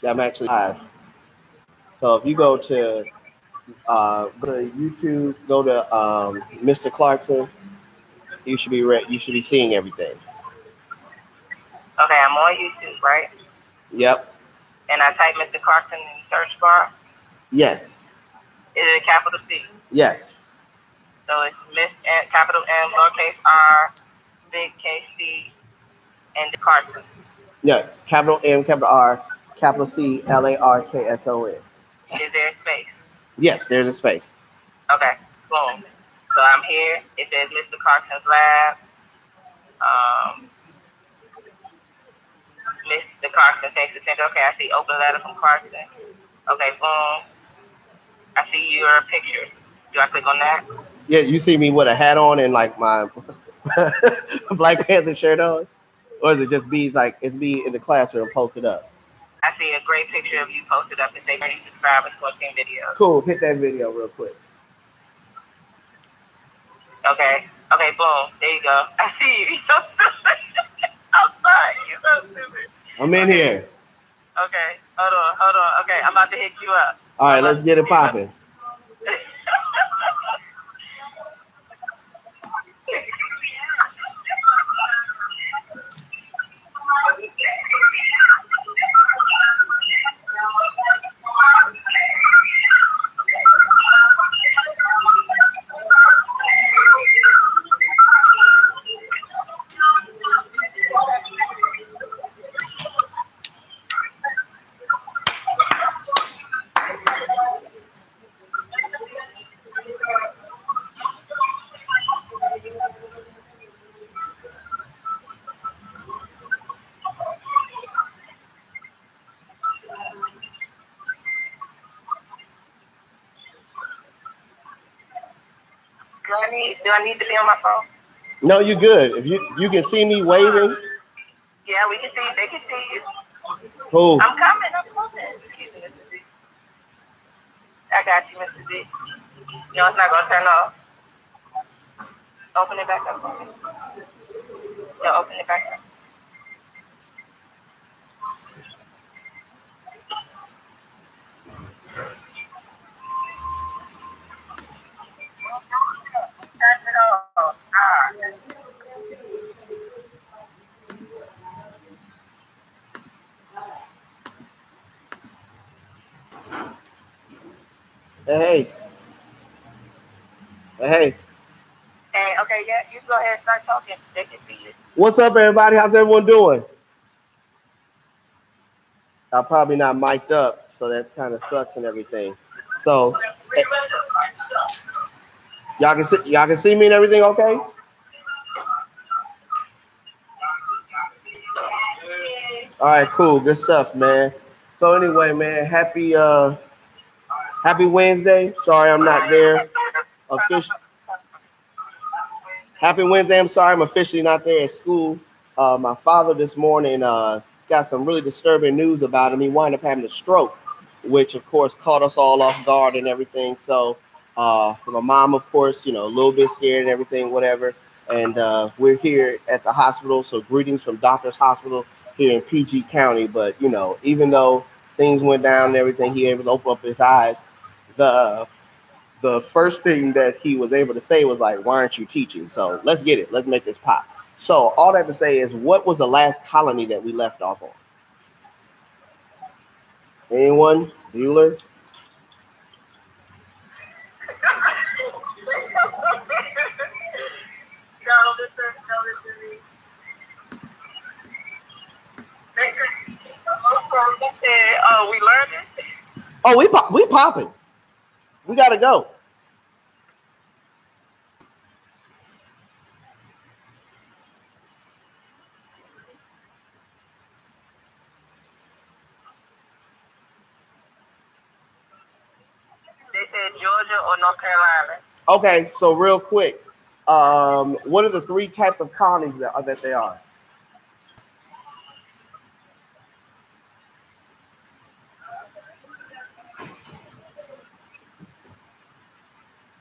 I'm actually live. So if you go to YouTube, go to Mr. Clarkson, you should be you should be seeing everything. Okay, I'm on YouTube, right? Yep. And I type Mr. Clarkson in the search bar. Yes. Is it a capital C? Yes. So it's capital M, lowercase r, big K C, and the Clarkson. Yeah, capital M, capital R, capital C, Larkson. Is there a space? Yes, there's a space. Okay, boom. So I'm here. It says Mr. Clarkson's lab. Mr. Clarkson takes attention. Okay, I see open letter from Clarkson. Okay, boom. I see your picture. Do I click on that? Yeah, you see me with a hat on and like my Black Panther shirt on? Or is it just me like it's me in the classroom posted up? I see a great picture of you posted up and say 30 subscribers, 14 videos. Cool, hit that video real quick. Okay, boom. There you go. I see you. You're so stupid. I'm sorry. You're so stupid. I'm in here. Okay, hold on. Okay, I'm about to hit you up. All right, let's get it popping. Do I need to be on my phone? No, you're good. If you can see me waving. Yeah, we can see. They can see you. Who? I'm coming. Excuse me, Mr. B. I got you, Mr. B. You know it's not gonna turn off. Open it back up for me. Yeah, open it back up. Hey. Hey, okay, yeah, you go ahead and start talking. They can see you. What's up, everybody? How's everyone doing? I'm probably not mic'd up, so that kind of sucks and everything. So, y'all can see me and everything, okay? All right, cool, good stuff, man. So anyway, man, happy Wednesday. Sorry, I'm not there. Happy Wednesday. I'm sorry, I'm officially not there at school. My father this morning got some really disturbing news about him. He wound up having a stroke, which of course caught us all off guard and everything. So my mom, of course, a little bit scared and everything, whatever. And we're here at the hospital. So greetings from Doctors Hospital here in PG County. But, even though things went down and everything, he was able to open up his eyes. The first thing that he was able to say was like, why aren't you teaching? So let's get it. Let's make this pop. So all that to say is, what was the last colony that we left off on? Anyone? Bueller? We learned it. Oh, we popping. We gotta go. They said Georgia or North Carolina. Okay, so real quick, what are the three types of colonies that they are?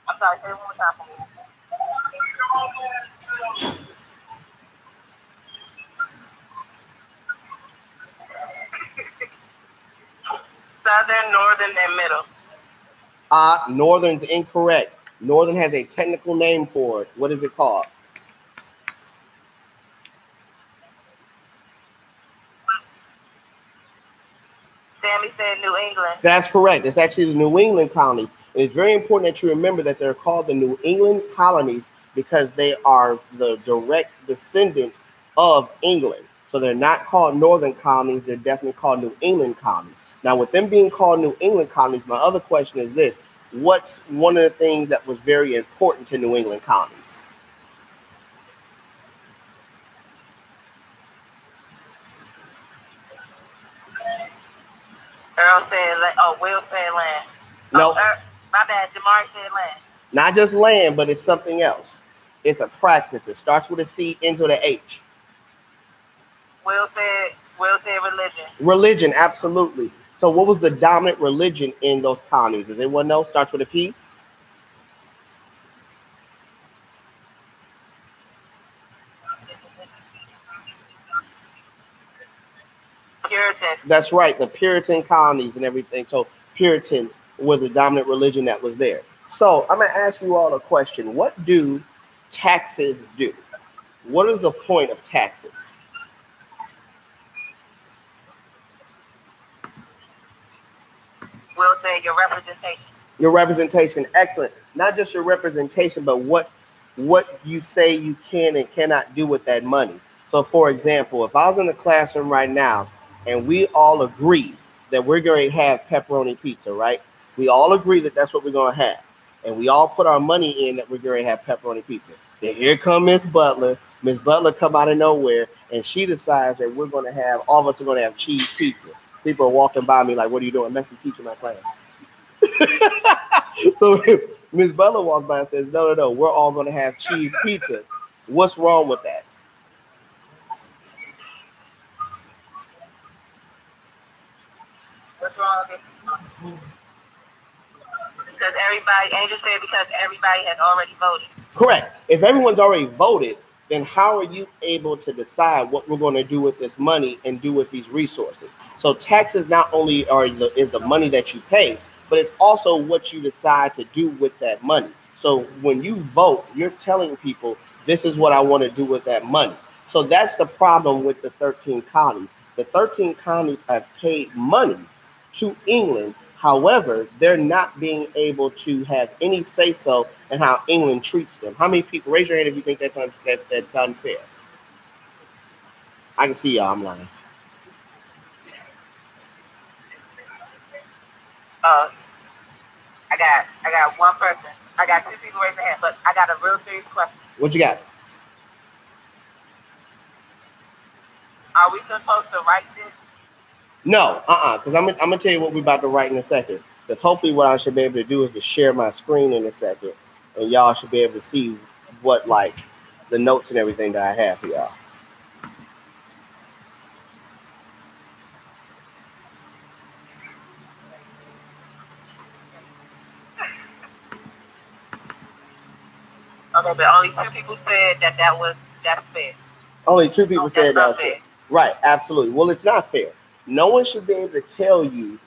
I'm sorry, say it one more time for me. Southern, northern, and middle. Northern's incorrect. Northern has a technical name for it. What is it called? Sammy said New England. That's correct. It's actually the New England colonies. And it's very important that you remember that they're called the New England colonies because they are the direct descendants of England. So they're not called Northern colonies. They're definitely called New England colonies. Now, with them being called New England colonies, my other question is this. What's one of the things that was very important to New England colonies? Earl said, Will said land. No. My bad. Jamari said land. Not just land, but it's something else. It's a practice. It starts with a C, ends with an H. Will said religion. Religion, absolutely. So what was the dominant religion in those colonies? Does anyone know? Starts with a P? Puritans. That's right, the Puritan colonies and everything. So Puritans were the dominant religion that was there. So I'm going to ask you all a question. What do taxes do? What is the point of taxes? Will say your representation. Your representation, excellent. Not just your representation, but what you say you can and cannot do with that money. So, for example, if I was in the classroom right now and we all agree that we're going to have pepperoni pizza, right? We all agree that that's what we're going to have. And we all put our money in that we're going to have pepperoni pizza. Then here come Miss Butler. Miss Butler come out of nowhere, and she decides that we're going to have, all of us are going to have cheese pizza. People are walking by me like, what are you doing? I'm actually teaching my class. So Miss Butler walks by and says, no, we're all going to have cheese pizza. What's wrong with that? What's wrong with this? Because Angel said because everybody has already voted. Correct. If everyone's already voted, then how are you able to decide what we're going to do with this money and do with these resources? So taxes not only is the money that you pay, but it's also what you decide to do with that money. So when you vote, you're telling people, this is what I want to do with that money. So that's the problem with the 13 colonies. The 13 colonies have paid money to England. However, they're not being able to have any say-so in how England treats them. How many people, raise your hand if you think that's unfair. I can see y'all, I'm lying. I got one person. I got two people raising their hand, but I got a real serious question. What you got? Are we supposed to write this? No, because I'm gonna tell you what we're about to write in a second. Because hopefully what I should be able to do is to share my screen in a second, and y'all should be able to see what, like, the notes and everything that I have for y'all. Okay, but only two people said that's fair. Only two people said that's fair. Right, absolutely. Well, it's not fair. No one should be able to tell you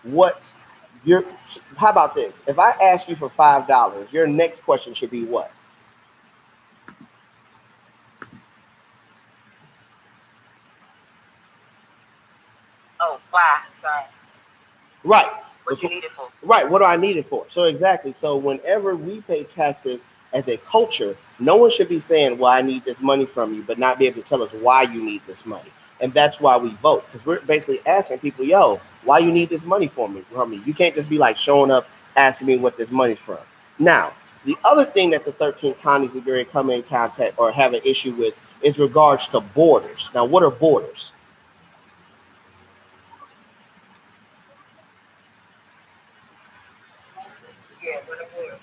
what how about this? If I ask you for $5, your next question should be what? Oh, why? Sorry. Right. What you need it for? Right, what do I need it for? So exactly. So whenever we pay taxes as a culture, no one should be saying, well, I need this money from you, but not be able to tell us why you need this money. And that's why we vote, because we're basically asking people, yo, why you need this money from me? You can't just be like showing up, asking me what this money's from. Now, the other thing that the 13 colonies are going to come in contact or have an issue with is regards to borders. Now, what are borders? Yeah, what are borders?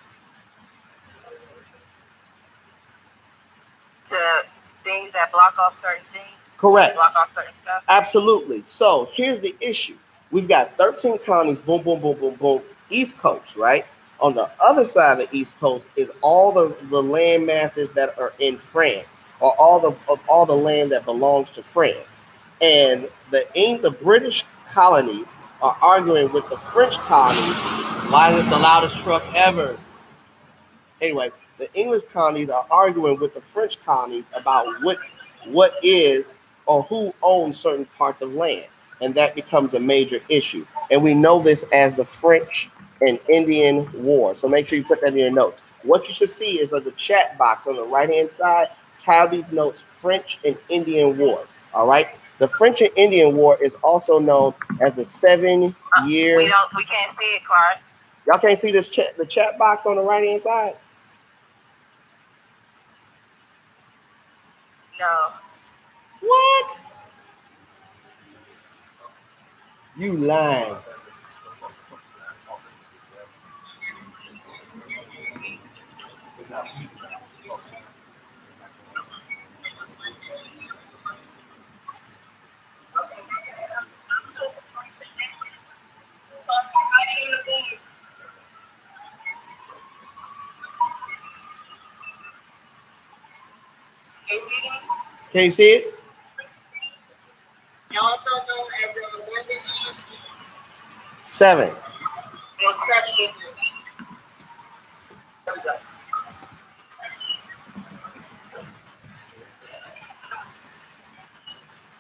To things that block off certain things? Correct. Block off certain stuff? Absolutely. So here's the issue. We've got 13 colonies, boom, boom, boom, boom, boom, East Coast, right? On the other side of the East Coast is all the land masses that are in France, or all the land that belongs to France. And the British colonies are arguing with the French colonies. Why is this the loudest truck ever? Anyway, the English colonies are arguing with the French colonies about what is or who owns certain parts of land. And that becomes a major issue. And we know this as the French and Indian War. So make sure you put that in your notes. What you should see is the chat box on the right-hand side. Tile these notes, French and Indian War. All right? The French and Indian War is also known as the 7-year... We can't see it, Clark. Y'all can't see this the chat box on the right-hand side? No. What? You lying. Can you see it? Also known as the 7.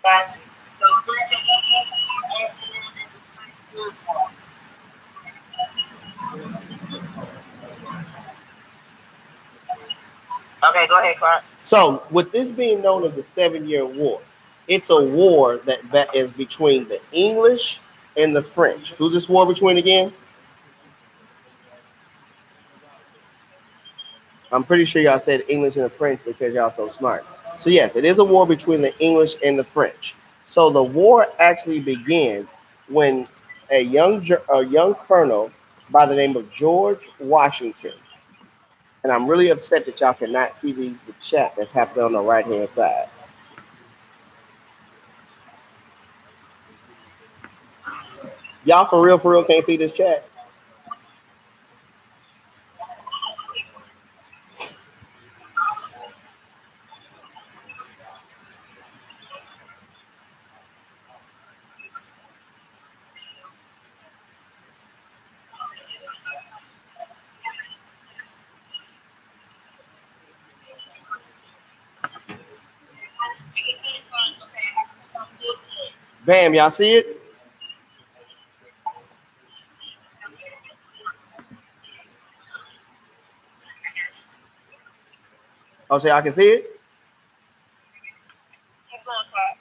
Gotcha. So okay, go ahead, Clark. So, with this being known as the 7-year war, it's a war that is between the English and the French. Who's this war between again? I'm pretty sure y'all said English and the French because y'all so smart. So yes, it is a war between the English and the French. So the war actually begins when a young colonel by the name of George Washington, and I'm really upset that y'all cannot see the chat that's happening on the right-hand side. Y'all for real can't see this chat? Bam, y'all see it? Oh, so y'all can see it?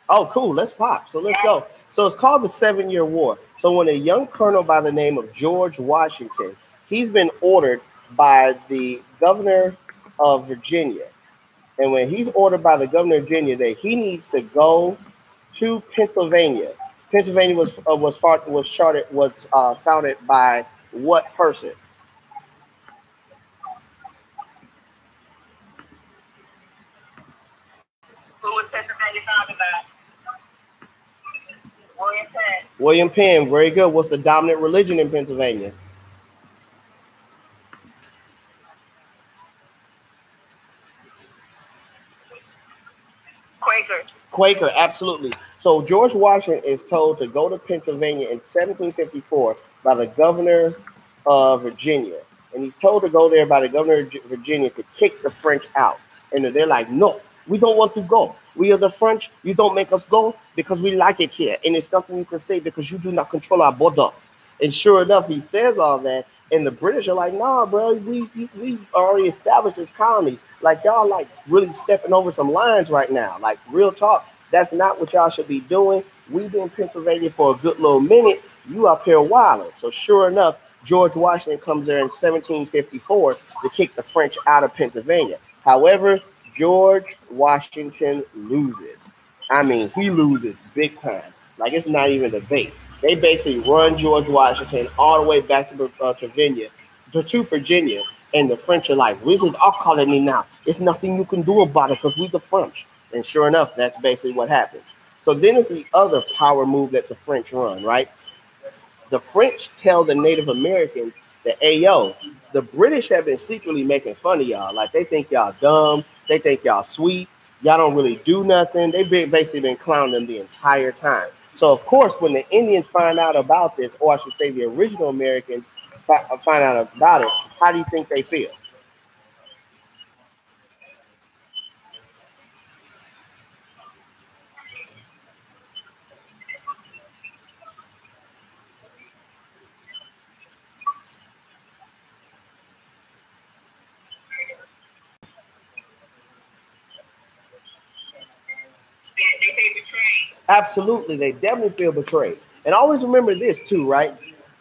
Oh, cool. Let's pop. So let's go. So it's called the 7-year war. So when a young colonel by the name of George Washington, he's been ordered by the governor of Virginia. And when he's ordered by the governor of Virginia that he needs to go to Pennsylvania. Pennsylvania was founded by what person? Who was Pennsylvania founded by? William Penn. William Penn. Very good. What's the dominant religion in Pennsylvania? Quaker, absolutely. So George Washington is told to go to Pennsylvania in 1754 by the governor of Virginia. And he's told to go there by the governor of Virginia to kick the French out. And they're like, no, we don't want to go. We are the French. You don't make us go because we like it here. And it's nothing you can say because you do not control our borders. And sure enough, he says all that. And the British are like, nah, bro, we already established this colony. Like, y'all, like, really stepping over some lines right now. Like, real talk, that's not what y'all should be doing. We've been in Pennsylvania for a good little minute. You up here wilding. So, sure enough, George Washington comes there in 1754 to kick the French out of Pennsylvania. However, George Washington loses. I mean, he loses big time. Like, it's not even a debate. They basically run George Washington all the way back to Virginia, and the French are like, "This is our colony now. It's nothing you can do about it because we're the French." And sure enough, that's basically what happens. So then it's the other power move that the French run, right? The French tell the Native Americans that, hey, yo, the British have been secretly making fun of y'all. Like, they think y'all dumb. They think y'all sweet. Y'all don't really do nothing. They've basically been clowning them the entire time. So, of course, when the Indians find out about this, or I should say the original Americans find out about it, how do you think they feel? They say betrayed. Absolutely, they definitely feel betrayed. And always remember this too, right?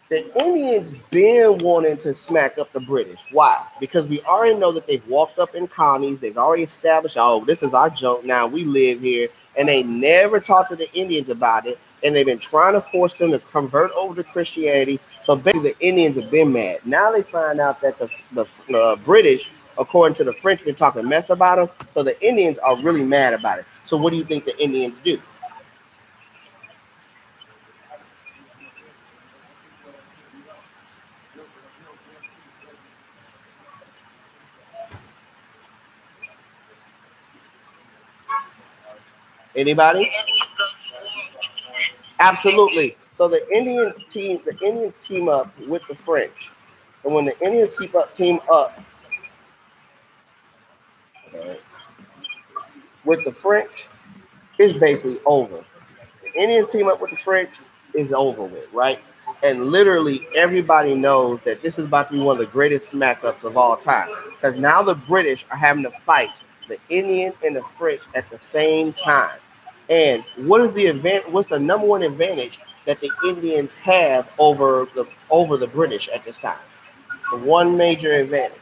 The Indians been wanting to smack up the British. Why? Because we already know that they've walked up in colonies. They've already established, oh, this is our joke now. We live here. And they never talked to the Indians about it. And they've been trying to force them to convert over to Christianity. So basically, the Indians have been mad. Now they find out that the British, according to the French, been talking mess about them. So the Indians are really mad about it. So what do you think the Indians do? Anybody? Absolutely. So the Indians team up with the French, and when the Indians team up uh, with the French, it's basically over. The Indians team up with the French is over with, right? And literally everybody knows that this is about to be one of the greatest smack ups of all time, because now the British are having to fight the Indian and the French at the same time. And what is the event? What's the number one advantage that the Indians have over the British at this time? The one major advantage.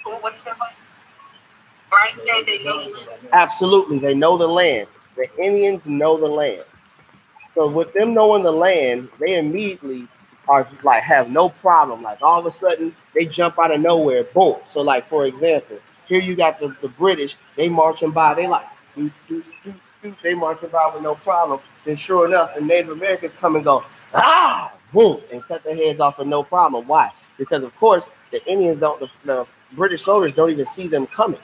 What's that? Right there, they know. Absolutely, they know the land. The Indians know the land. So with them knowing the land, they immediately are like have no problem. Like all of a sudden they jump out of nowhere, boom. So like for example, here you got the British, they marching by, they like do, do, do, do, they marching by with no problem. Then sure enough, the Native Americans come and go, boom, and cut their heads off with no problem. Why? Because of course the Indians don't the British soldiers don't even see them coming.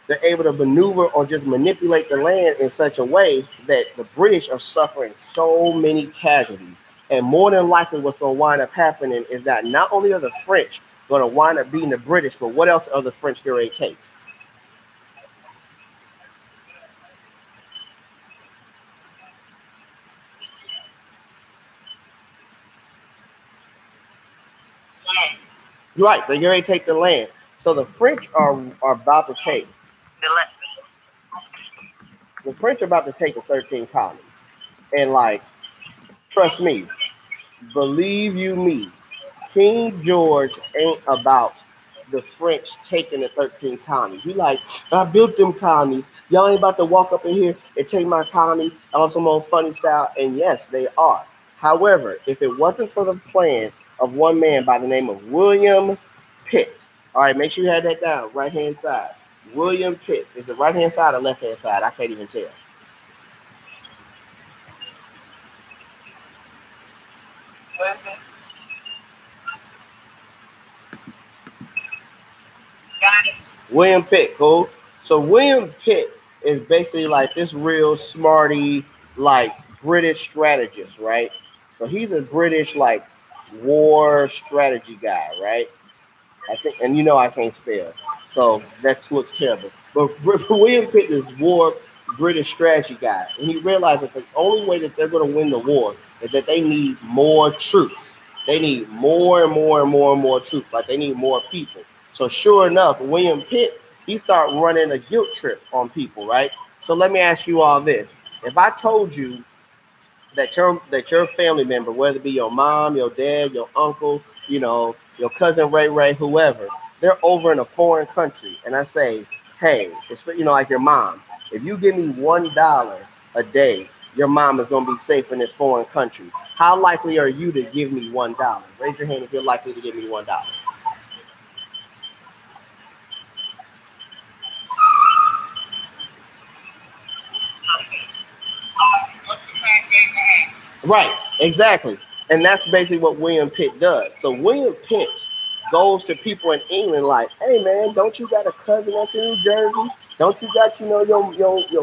They're able to maneuver or just manipulate the land in such a way that the British are suffering so many casualties. And more than likely, what's going to wind up happening is that not only are the French going to wind up beating the British, but what else are the French going to take? Right, they're going to take the land. So the French are about to take. The French are about to take the 13 colonies. And like, trust me, believe you me, King George ain't about the French taking the 13 colonies. He like, I built them colonies. Y'all ain't about to walk up in here and take my colonies on some old funny style. And yes, they are. However, if it wasn't for the plan of one man by the name of William Pitt, all right, make sure you have that down, right hand side. William Pitt. Is it right hand side or left hand side? I can't even tell. William Pitt, cool. So William Pitt is basically like this real smarty, like British strategist, right? So he's a British like war strategy guy, right? I think, and you know I can't spell, so that looks terrible. But William Pitt is war British strategy guy, and he realized that the only way that they're going to win the war is that they need more troops. They need more and more and more and more troops. Like they need more people. So sure enough, William Pitt he started running a guilt trip on people, right? So let me ask you all this: if I told you that your family member, whether it be your mom, your dad, your uncle, your cousin Ray Ray, whoever, they're over in a foreign country, and I say, hey, it's like your mom. If you give me $1 a day, your mom is gonna be safe in this foreign country. How likely are you to give me $1? Raise your hand if you're likely to give me $1. Right, exactly. And that's basically what William Pitt does. So William Pitt goes to people in England like, hey man, don't you got a cousin that's in New Jersey? Don't you got, your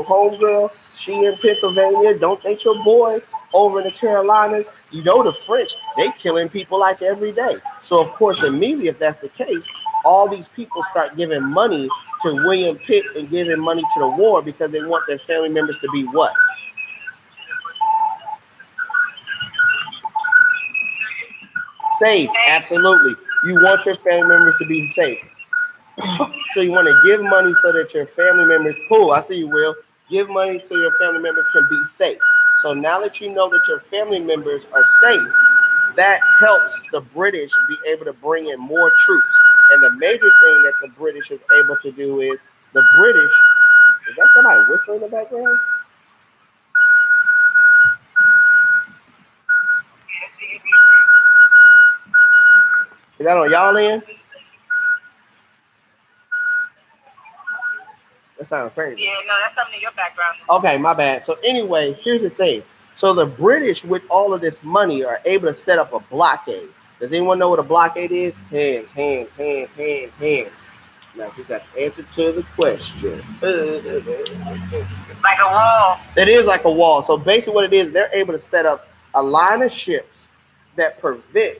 homegirl, she in Pennsylvania, don't date your boy over in the Carolinas. You know the French, they killing people like every day. So of course, immediately, if that's the case, all these people start giving money to William Pitt and giving money to the war because they want their family members to be what? Safe, absolutely. You want your family members to be safe. So you want to give money so that your family members, cool, I see you, Will. Give money so your family members can be safe. So now that you know that your family members are safe, that helps the British be able to bring in more troops. And the major thing that the British is able to do is the British, is that somebody whistling in the background? Is that on y'all end? That sounds crazy. Yeah, no, that's something in your background. Okay, my bad. So anyway, here's the thing. So the British, with all of this money, are able to set up a blockade. Does anyone know what a blockade is? Hands, hands, hands, hands, hands. Now we got the answer to the question. Like a wall. It is like a wall. So basically what it is, they're able to set up a line of ships that prevent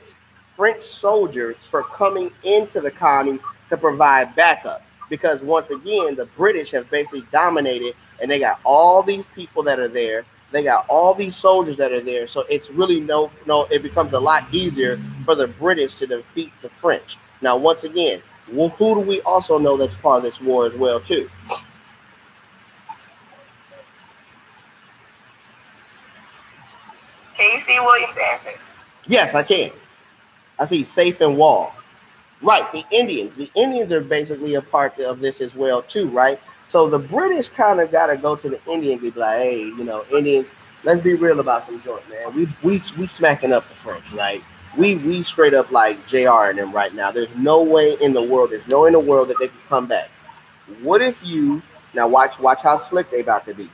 French soldiers from coming into the colony to provide backup. Because once again, the British have basically dominated, and they got all these people that are there. They got all these soldiers that are there. So it's really it becomes a lot easier for the British to defeat the French. Now, once again, who do we also know that's part of this war as well, too? Can you see William's answers? Yes, I can. I see Safe and Wall. Right, the Indians. The Indians are basically a part of this as well, too, right? So the British kind of got to go to the Indians and be like, hey, Indians, let's be real about some joint, man. We smacking up the French, right? We straight up like JR and them right now. There's no way in the world that they can come back. What if you, now watch how slick they about to be.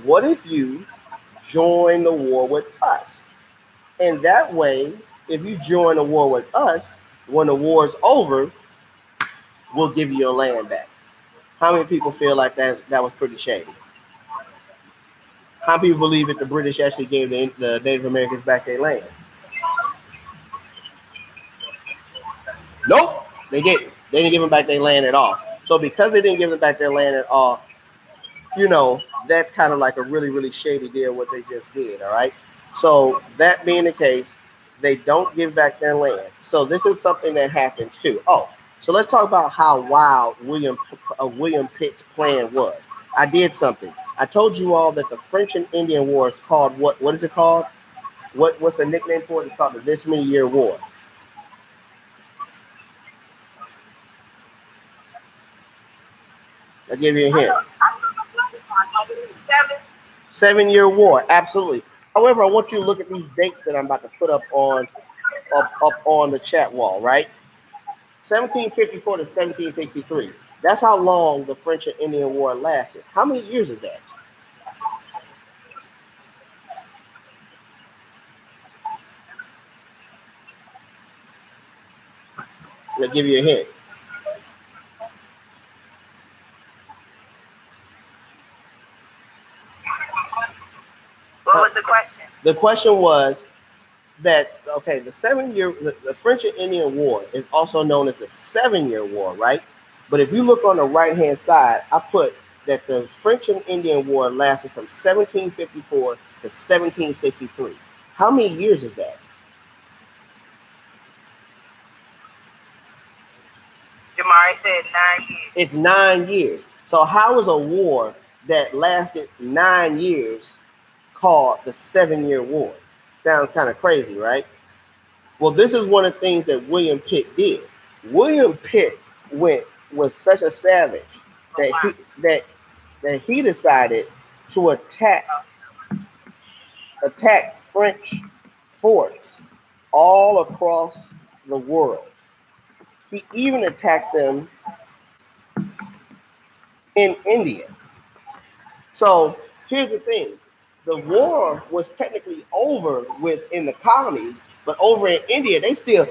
What if you join the war with us? And that way, if you join the war with us, when the war's over, we'll give you your land back. How many people feel like that was pretty shady? How many people believe that the British actually gave the Native Americans back their land? Nope, they didn't. They didn't give them back their land at all. So because they didn't give them back their land at all, that's kind of like a really, really shady deal what they just did, all right? So that being the case, they don't give back their land. So this is something that happens too. Oh, so let's talk about how wild William Pitt's plan was. I did something. I told you all that the French and Indian War is called what? What is it called? What's the nickname for it? It's called the This Many Year War. I'll give you a hint. 7-year war, absolutely. However, I want you to look at these dates that I'm about to put up on the chat wall, right? 1754 to 1763. That's how long the French and Indian War lasted. How many years is that? I'll give you a hint. What was the question? The question was that, okay, the French and Indian War is also known as the 7-year war, right? But if you look on the right-hand side, I put that the French and Indian War lasted from 1754 to 1763. How many years is that? Jamari said 9 years. It's 9 years. So how is a war that lasted 9 years called the 7-year war? Sounds kind of crazy, right? Well, this is one of the things that William Pitt did. William Pitt was such a savage that he decided to attack French forts all across the world. He even attacked them in India. So here's the thing. The war was technically over in the colonies, but over in India, they still,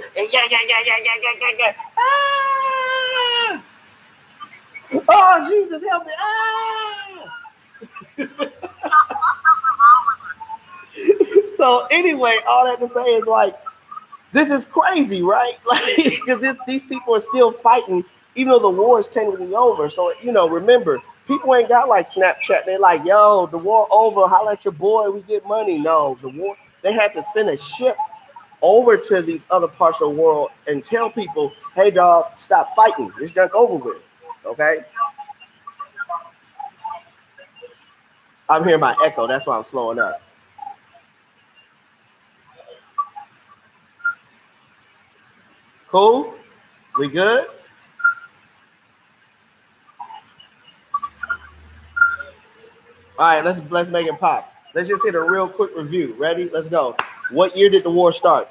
Oh, Jesus, help me. So anyway, all that to say is like, this is crazy, right? Like, because these people are still fighting, even though the war is technically over. So, remember, people ain't got like Snapchat. They're like, yo, the war over. Holla at your boy. We get money. No, the war, they had to send a ship over to these other parts of the world and tell people, hey, dog, stop fighting. It's junk over with. Okay? I'm hearing my echo. That's why I'm slowing up. Cool? We good? All right, let's make it pop. Let's just hit a real quick review. Ready? Let's go. What year did the war start?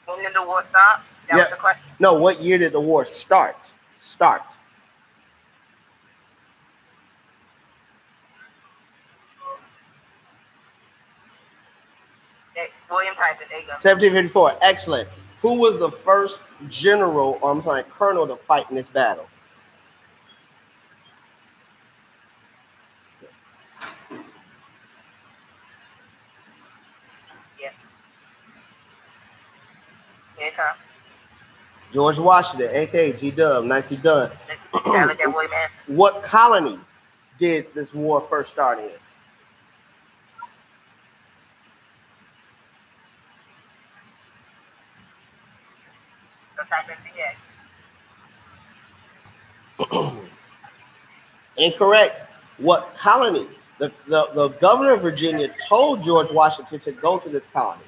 When did the war stop? That was the question. No, what year did the war start? William Tyson, there you go. 1754. Excellent. Who was the first colonel to fight in this battle? Yeah. Here it comes. George Washington, aka G-Dub. Nicely done. What colony did this war first start in? Incorrect. What colony? The governor of Virginia told George Washington to go to this colony.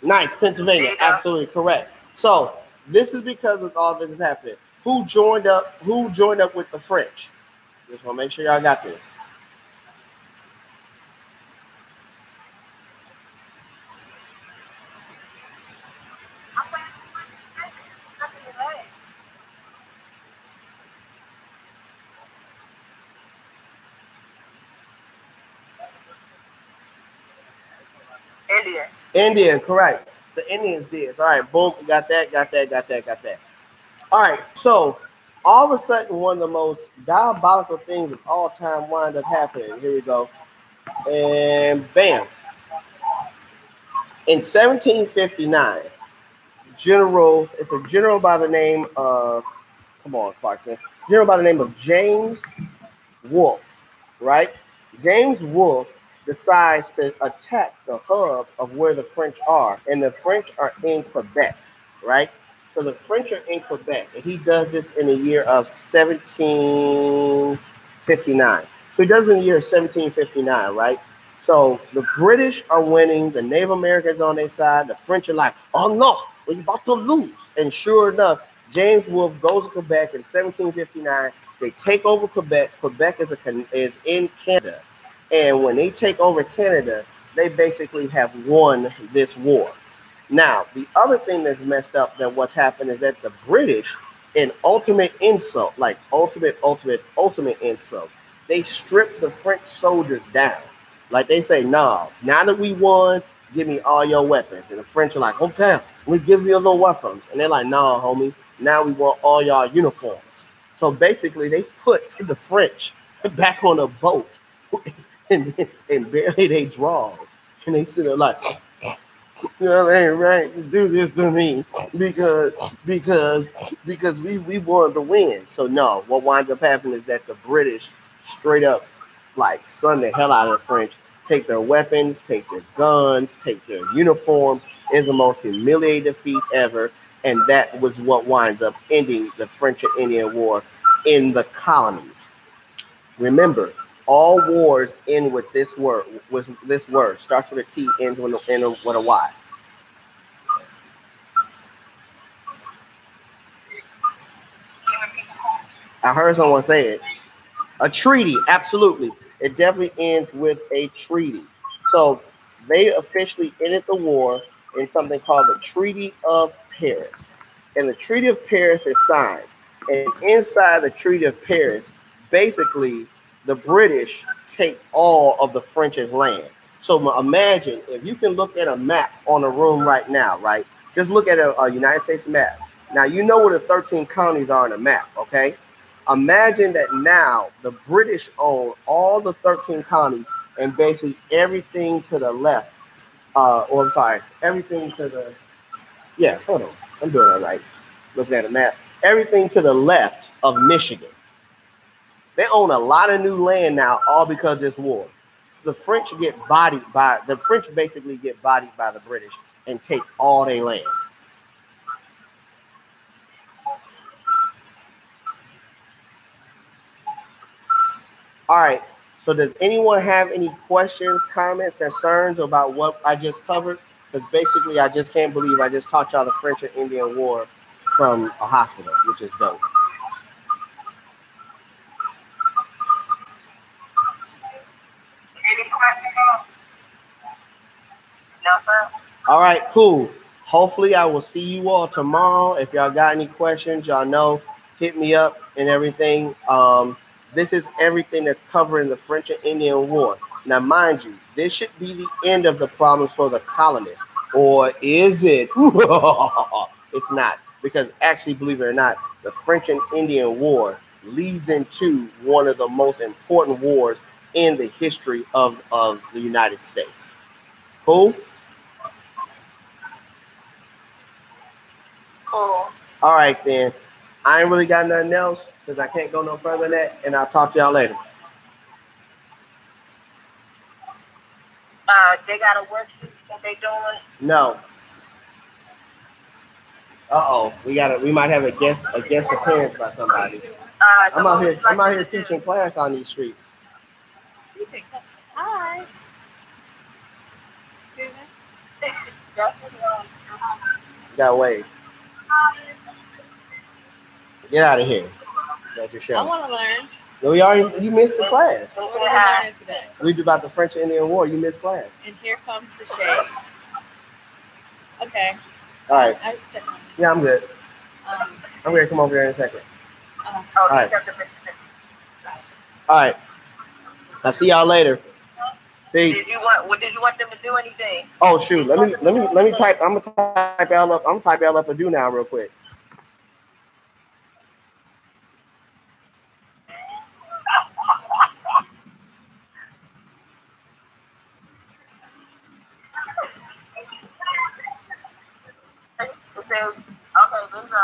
Nice, Pennsylvania. Absolutely correct. So this is because of all this is happening. Who joined up with the French? Just want to make sure y'all got this. Indian, correct. The Indians did. All right, boom, got that. All right, so all of a sudden, one of the most diabolical things of all time wind up happening. Here we go. And bam. In 1759, it's a general by the name of, Clarkson. General by the name of James Wolfe, right? James Wolfe decides to attack the hub of where the French are, and the French are in Quebec, right? So the French are in Quebec, and he does this in the year of 1759. So he does it in the year of 1759, right? So the British are winning, the Native Americans on their side, the French are like, oh no, we're about to lose. And sure enough, James Wolfe goes to Quebec in 1759. They take over Quebec. Quebec is in Canada. And when they take over Canada, they basically have won this war. Now, the other thing that's messed up that what's happened is that the British, in ultimate insult, like ultimate insult, they stripped the French soldiers down. Like they say, nah, now that we won, give me all your weapons. And the French are like, okay, we give you the weapons. And they're like, nah, homie, now we want all y'all uniforms. So basically, they put the French back on a boat and barely they draws. And they sit there like, you know, it ain't right to do this to me because we wanted to win. So no, what winds up happening is that the British straight up like sun the hell out of the French, take their weapons, take their guns, take their uniforms. It's the most humiliating defeat ever. And that was what winds up ending the French and Indian War in the colonies. Remember, all wars end with this word. Starts with a T, ends with a Y. I heard someone say it. A treaty, absolutely. It definitely ends with a treaty. So they officially ended the war in something called the Treaty of Paris. And the Treaty of Paris is signed. And inside the Treaty of Paris, basically, the British take all of the French's land. So imagine if you can look at a map on a room right now, right? Just look at a United States map. Now you know where the 13 counties are on the map, okay? Imagine that now the British own all the 13 counties and basically everything to the left. Everything to the, yeah, hold on. I'm doing it right. Looking at a map. Everything to the left of Michigan. They own a lot of new land now, all because of this war. The French basically get bodied by the British and take all their land. All right. So does anyone have any questions, comments, concerns about what I just covered? Because basically, I just can't believe I just taught y'all the French and Indian War from a hospital, which is dope. Any questions? No, sir. All right, cool. Hopefully, I will see you all tomorrow. If y'all got any questions, y'all know, hit me up and everything. This is everything that's covering the French and Indian War. Now, mind you, this should be the end of the problems for the colonists. Or is it? It's not. Because actually, believe it or not, the French and Indian War leads into one of the most important wars in the history of the United States. Cool? Cool. All right, then. I ain't really got nothing else because I can't go no further than that, and I'll talk to y'all later. They got a worksheet that they doing? No. We might have a guest appearance by somebody. I'm out here teaching class on these streets. Hi. Got wave. Get out of here. That's your show. I want to learn. No, you missed the class. What are we learning today? Read about the French and Indian War. You missed class. And here comes the shade. Okay. All right. I just checked on Yeah, I'm good. Um, I'm going to come over here in a second. Oh, All right. All right. I'll see y'all later. Peace. Did you want them to do anything? Oh shoot. Let me type. I'm gonna type y'all up. I'm gonna type y'all up a do now real quick. It says, okay, there you go.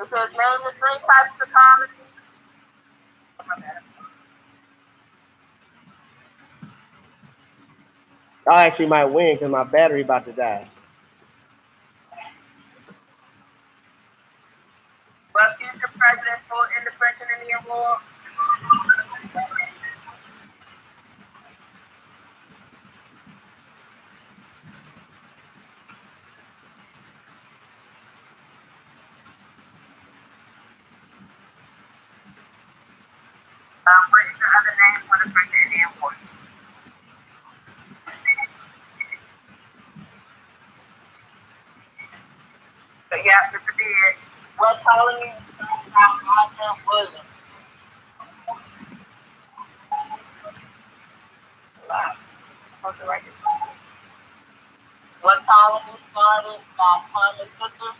It says, name the 3 types of comedy. I actually might win because my battery about to die. What future president fought in the French and Indian War? What is the other name for the French and Indian War? So, yeah, Mr. Beers. What colony found Roger Williams? What colony started by Thomas Hooker?